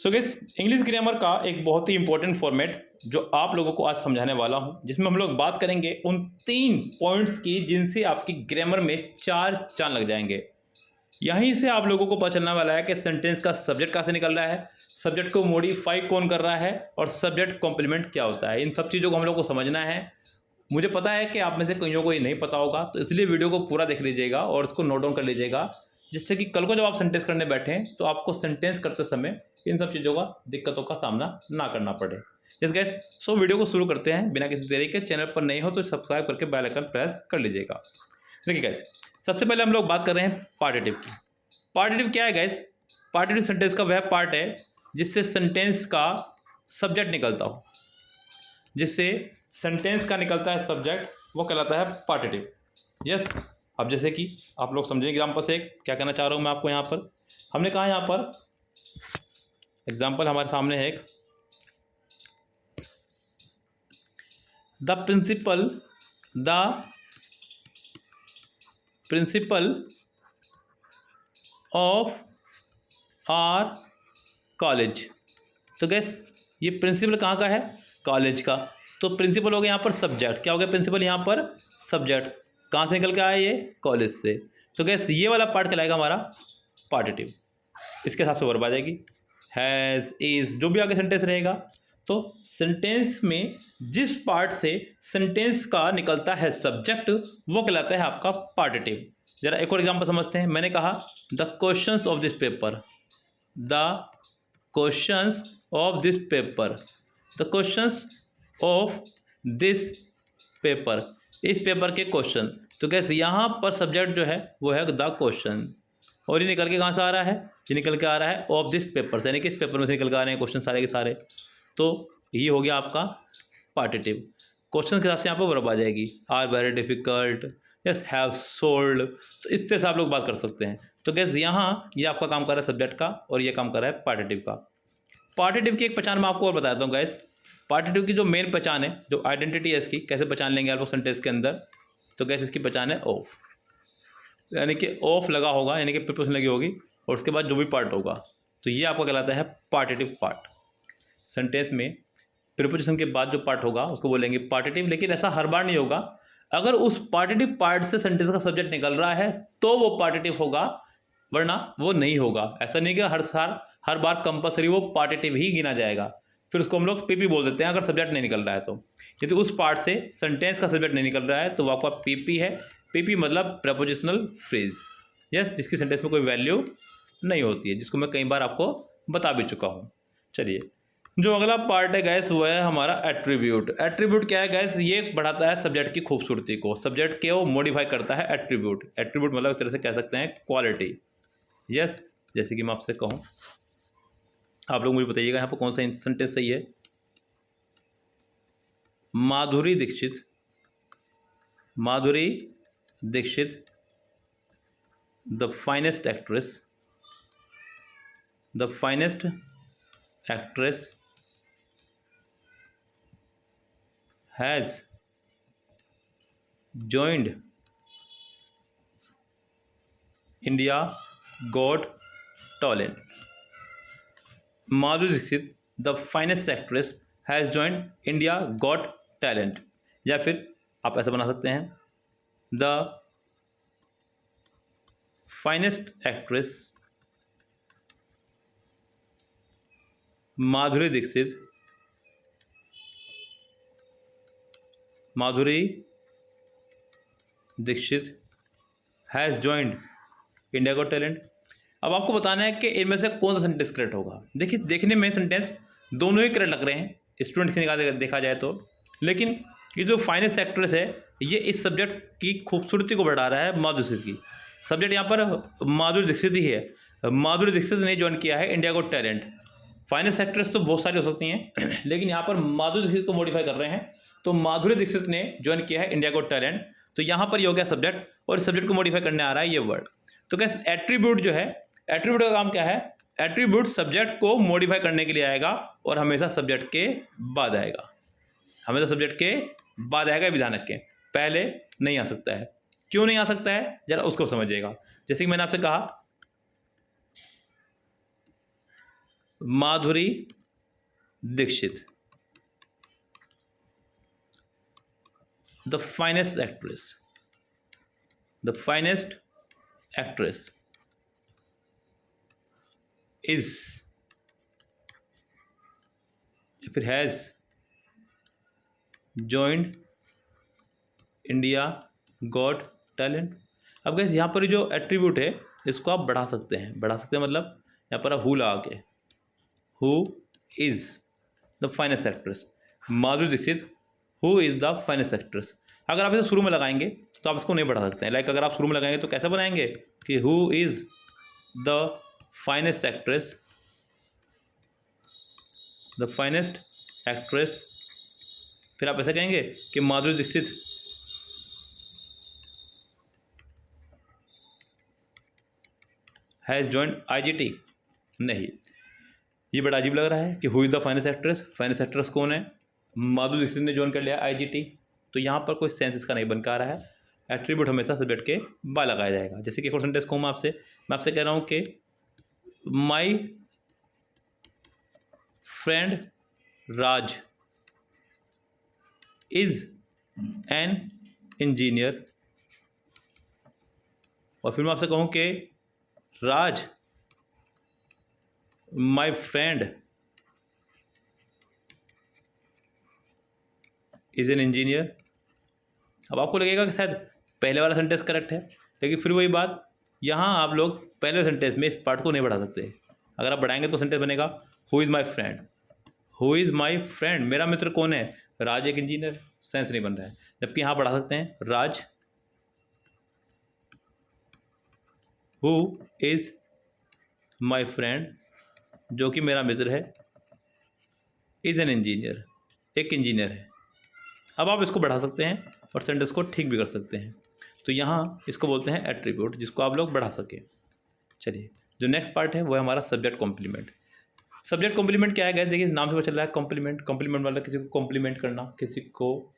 So guys, English grammar का एक बहुत ही इंपॉर्टेंट फॉर्मेट जो आप लोगों को आज समझाने वाला हूं, जिसमें हम लोग बात करेंगे उन 3 पॉइंट्स की जिनसे आपकी ग्रामर में 4 चांद लग जाएंगे। यहीं से आप लोगों को पता चलने वाला है कि सेंटेंस का सब्जेक्ट कहाँ से निकल रहा है, सब्जेक्ट को मॉडिफाई कौन कर रहा है और सब्जेक्ट कॉम्प्लीमेंट क्या होता है। इन सब चीज़ों को हम लोग को समझना है। मुझे पता है कि आप में से कईयों को ये नहीं पता होगा, तो इसलिए वीडियो को पूरा देख लीजिएगा और इसको नोट डाउन कर लीजिएगा, जिससे कि कल को जब आप सेंटेंस करने बैठें तो आपको सेंटेंस करते समय इन सब चीज़ों का दिक्कतों का सामना ना करना पड़े। यस गाइस, सो वीडियो को शुरू करते हैं बिना किसी देरी के। चैनल पर नए हो तो सब्सक्राइब करके बेल आइकन प्रेस कर लीजिएगा। देखिए गाइस, सबसे पहले हम लोग बात कर रहे हैं पार्टिटिव की। पार्टिटिव क्या है गाइस? पार्टिटिव सेंटेंस का वह पार्ट है जिससे सेंटेंस का सब्जेक्ट निकलता हो, जिससे सेंटेंस का निकलता है सब्जेक्ट, वो कहलाता है पार्टिटिव। यस, अब जैसे कि आप लोग समझें एग्जाम्पल से क्या कहना चाह रहा हूँ मैं आपको। यहाँ पर हमने कहा, यहाँ पर एग्जाम्पल हमारे सामने है एक, the principal of our college. तो गैस, ये प्रिंसिपल कहाँ का है? कॉलेज का। तो प्रिंसिपल हो गया यहाँ पर सब्जेक्ट। क्या हो गया? प्रिंसिपल यहाँ पर सब्जेक्ट। कहाँ से निकल के आया? ये कॉलेज से। तो गैस, ये वाला पार्ट कहलाएगा हमारा पार्टिटिव। इसके हिसाब से वर्ब आ जाएगी, हैज़, इज, जो भी आगे सेंटेंस रहेगा। तो सेंटेंस में जिस पार्ट से सेंटेंस का निकलता है सब्जेक्ट, वो कहलाता है आपका पार्टिटिव। जरा एक और एग्जांपल समझते हैं। मैंने कहा the questions of this paper, the questions of this paper, the questions of this paper, इस पेपर के क्वेश्चन। तो कैसे यहाँ पर सब्जेक्ट जो है वो है द क्वेश्चन, और ये निकल के कहाँ से आ रहा है? ये निकल के आ रहा है ऑफ दिस पेपर, यानी कि इस पेपर में से निकल के आ रहे हैं क्वेश्चन सारे के सारे। तो ये हो गया आपका पार्टिटिव। क्वेश्चन के हिसाब से यहाँ पर वर्ब आ जाएगी, are very difficult, yes, have sold. तो इस तरह से आप लोग बात कर सकते हैं। तो गैस, यहाँ ये आपका काम कर रहा है सब्जेक्ट का और ये काम कर रहा है पार्टिटिव का। पार्टिटिव की एक पहचान मैं आपको और बताता हूँ गैस। पार्टिटिव की जो मेन पहचान है, जो आइडेंटिटी है इसकी, कैसे पहचान लेंगे आप लोग सेंटेंस के अंदर? तो गैस, इसकी पहचान है ऑफ, यानी कि ऑफ लगा होगा, यानी कि प्रीपोजिशन लगी होगी और उसके बाद जो भी पार्ट होगा, तो ये आपका कहलाता है पार्टिटिव पार्ट। सेंटेंस में प्रीपोजिशन के बाद जो पार्ट होगा उसको बोलेंगे पार्टिटिव। लेकिन ऐसा हर बार नहीं होगा। अगर उस पार्टिटिव पार्ट से सेंटेंस का सब्जेक्ट निकल रहा है तो वो पार्टिटिव होगा, वरना वो नहीं होगा। ऐसा नहीं कि हर बार कंपलसरी वो पार्टिटिव ही गिना जाएगा। फिर उसको हम लोग पीपी बोल देते हैं अगर सब्जेक्ट नहीं निकल रहा है तो। यदि उस पार्ट से सेंटेंस का सब्जेक्ट नहीं निकल रहा है तो वो आपका पीपी है। पीपी मतलब प्रेपोजिशनल फ्रेज, यस, जिसकी सेंटेंस में कोई वैल्यू नहीं होती है, जिसको मैं कई बार आपको बता भी चुका हूँ। चलिए, जो अगला पार्ट है गैस वो है हमारा एट्रीब्यूट। एट्रीब्यूट क्या है गैस? ये बढ़ाता है सब्जेक्ट की खूबसूरती को, सब्जेक्ट के वो मॉडिफाई करता है एट्रीब्यूट। एट्रीब्यूट मतलब एक तरह से कह सकते हैं क्वालिटी। यस, जैसे कि मैं आपसे कहूँ, आप लोग मुझे बताइएगा यहाँ पर कौन सा सेंटेंस सही है। Madhuri Dixit, Madhuri Dixit the finest actress, the finest actress has joined India Got Talent। Madhuri Dixit the finest actress has joined India Got Talent। या फिर आप ऐसा बना सकते हैं, the finest actress Madhuri Dixit, Madhuri Dixit has joined India got talent. अब आपको बताना है कि इनमें से कौन सा सेंटेंस करेक्ट होगा। देखिए, देखने में सेंटेंस दोनों ही करेक्ट लग रहे हैं स्टूडेंट्स की देखा जाए तो, लेकिन ये जो फाइनेस्ट एक्ट्रेस है ये इस सब्जेक्ट की खूबसूरती को बढ़ा रहा है माधुरी दीक्षित की। सब्जेक्ट यहाँ पर माधुरी दीक्षित ही है। माधुरी दीक्षित ने ज्वाइन किया है India got talent. Finest actress तो बहुत सारी हो सकती हैं लेकिन यहाँ पर माधुरी दीक्षित को मॉडिफाई कर रहे हैं, तो माधुरी दीक्षित ने ज्वाइन किया है इंडिया गॉट टैलेंट। तो यहाँ पर ये हो गया सब्जेक्ट और इस सब्जेक्ट को मॉडिफाई करने आ रहा है ये वर्ड। तो कैसे एट्रीब्यूट जो है, एट्रीब्यूट का काम क्या है? एट्रीब्यूट सब्जेक्ट को मॉडिफाई करने के लिए आएगा और हमेशा सब्जेक्ट के बाद आएगा, हमेशा सब्जेक्ट के बाद आएगा। विधान रखें, पहले नहीं आ सकता है। क्यों नहीं आ सकता है जरा उसको समझिएगा। जैसे कि मैंने आपसे कहा Madhuri Dixit, the finest actress, the finest actress is, if it has joined India got talent. अब गैस यहाँ पर जो एट्रीब्यूट है इसको आप बढ़ा सकते हैं, मतलब यहाँ पर आप हु लगा के, who is the finest actress, Madhuri Dixit who is the finest actress. अगर आप इसे शुरू में लगाएंगे तो आप इसको नहीं बढ़ा सकते हैं। लाइक अगर आप शुरू में लगाएंगे तो कैसे बनाएंगे कि who is the finest actress, the finest actress, फिर आप ऐसा कहेंगे कि माधुरी दीक्षित हैज़ जॉइंड IGT। नहीं, ये बड़ा अजीब लग रहा है कि who is the finest actress, finest actress कौन है, माधुरी दीक्षित ने ज्वाइन कर लिया IGT, तो यहाँ पर कोई सेंस इसका नहीं बन पा रहा है। एट्रीब्यूट हमेशा सब्जेक्ट के बाद लगाया जाएगा। जैसे कि एक और सेंटेंस कहूँ मैं आपसे कह रहा हूँ कि my friend Raj is an engineer, और फिर मैं आपसे कहूँ कि Raj my friend is an engineer. अब आपको लगेगा कि शायद पहले वाला सेंटेंस करेक्ट है, लेकिन फिर वही बात, यहाँ आप लोग पहले सेंटेंस में इस पार्ट को नहीं बढ़ा सकते। अगर आप बढ़ाएंगे तो सेंटेंस बनेगा who is my friend, who is my friend, मेरा मित्र कौन है, राज एक इंजीनियर, सेंस नहीं बन रहा है। जबकि यहाँ बढ़ा सकते हैं राज हु इज़ माई फ्रेंड, जो कि मेरा मित्र है, इज़ एन इंजीनियर, एक इंजीनियर है। अब आप इसको बढ़ा सकते हैं और सेंटेंस को ठीक भी कर सकते हैं। तो यहाँ इसको बोलते हैं एट्रीब्यूट, जिसको आप लोग बढ़ा सकें। चलिए, जो नेक्स्ट पार्ट है वो है हमारा सब्जेक्ट कॉम्प्लीमेंट। सब्जेक्ट कॉम्प्लीमेंट क्या है गैस, देखिए नाम से पता चल रहा है कॉम्प्लीमेंट, कॉम्प्लीमेंट मतलब किसी को कॉम्प्लीमेंट करना, किसी को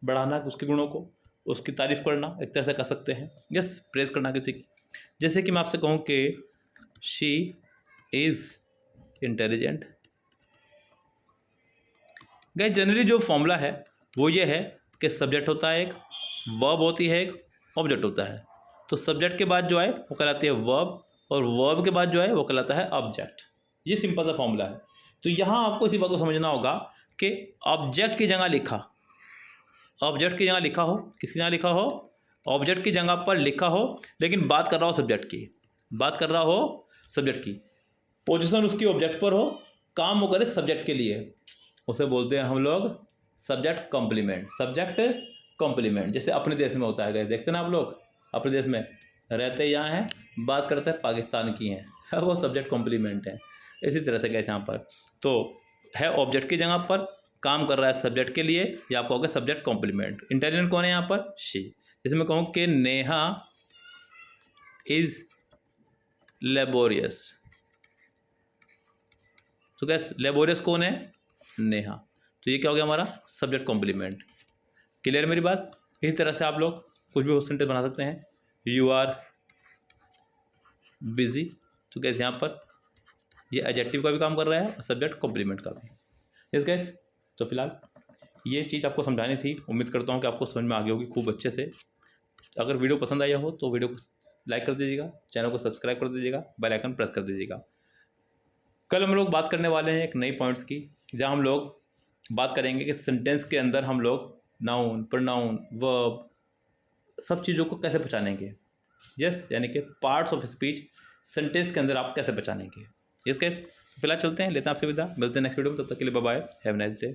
बढ़ाना, उसके गुणों को, उसकी तारीफ करना, एक तरह से कह सकते हैं, यस, प्रेज करना किसी की। जैसे कि मैं आपसे कहूँ कि she is intelligent. Gas generally जो फॉर्मूला है वो ये है कि सब्जेक्ट होता है एक, वर्ब होती है एक, ऑब्जेक्ट होता है। तो सब्जेक्ट के बाद जो है वो कहलाती है वर्ब, और वर्ब के बाद जो है वो कहलाता है ऑब्जेक्ट। ये सिंपल सा फॉर्मूला है। तो यहाँ आपको इसी बात को समझना होगा कि ऑब्जेक्ट की जगह लिखा, ऑब्जेक्ट की जगह लिखा हो, किसकी जगह लिखा हो, ऑब्जेक्ट की जगह पर लिखा हो, लेकिन बात कर रहा हो सब्जेक्ट की, बात कर रहा हो सब्जेक्ट की, पोजीशन उसकी ऑब्जेक्ट पर हो, काम वो करे सब्जेक्ट के लिए, उसे बोलते हैं हम लोग सब्जेक्ट कॉम्प्लीमेंट। सब्जेक्ट कॉम्प्लीमेंट जैसे अपने देश में होता है, देखते ना आप लोग, अपने देश में रहते यहाँ हैं, बात करते हैं पाकिस्तान की हैं, वो सब्जेक्ट कॉम्प्लीमेंट है। इसी तरह से गए यहाँ पर तो है ऑब्जेक्ट की जगह पर, काम कर रहा है सब्जेक्ट के लिए, या आपको होगा सब्जेक्ट कॉम्प्लीमेंट। इंटेलिजेंट कौन है यहाँ पर, शी। जैसे मैं कहूँ कि नेहा इज लेबोरियस, तो गैस लेबोरियस कौन है, नेहा। तो ये क्या हो गया हमारा सब्जेक्ट कॉम्प्लीमेंट। क्लियर मेरी बात। इसी तरह से आप लोग कुछ भी सेंटेंस बना सकते हैं, यू आर बिजी, तो गैस यहाँ पर ये एडजेक्टिव का भी काम कर रहा है और सब्जेक्ट कॉम्प्लीमेंट का भी। यस गैस, तो फिलहाल ये चीज़ आपको समझानी थी। उम्मीद करता हूँ कि आपको समझ में आ गई होगी खूब अच्छे से। अगर वीडियो पसंद आया हो तो वीडियो को लाइक कर दीजिएगा, चैनल को सब्सक्राइब कर दीजिएगा, बेल आइकन प्रेस कर दीजिएगा। कल हम लोग बात करने वाले हैं एक नई पॉइंट्स की, जहाँ हम लोग बात करेंगे कि सेंटेंस के अंदर हम लोग नाउन, प्रोनाउन, वर्ब, सब चीज़ों को कैसे पहचानेंगे। यस, यानी कि पार्ट्स ऑफ स्पीच सेंटेंस के अंदर आप कैसे पहचानेंगे। यस गाइस, फिलहाल चलते हैं, लेते हैं आपसे विदा, मिलते हैं नेक्स्ट वीडियो में। तब तक के लिए bye bye, have a nice day.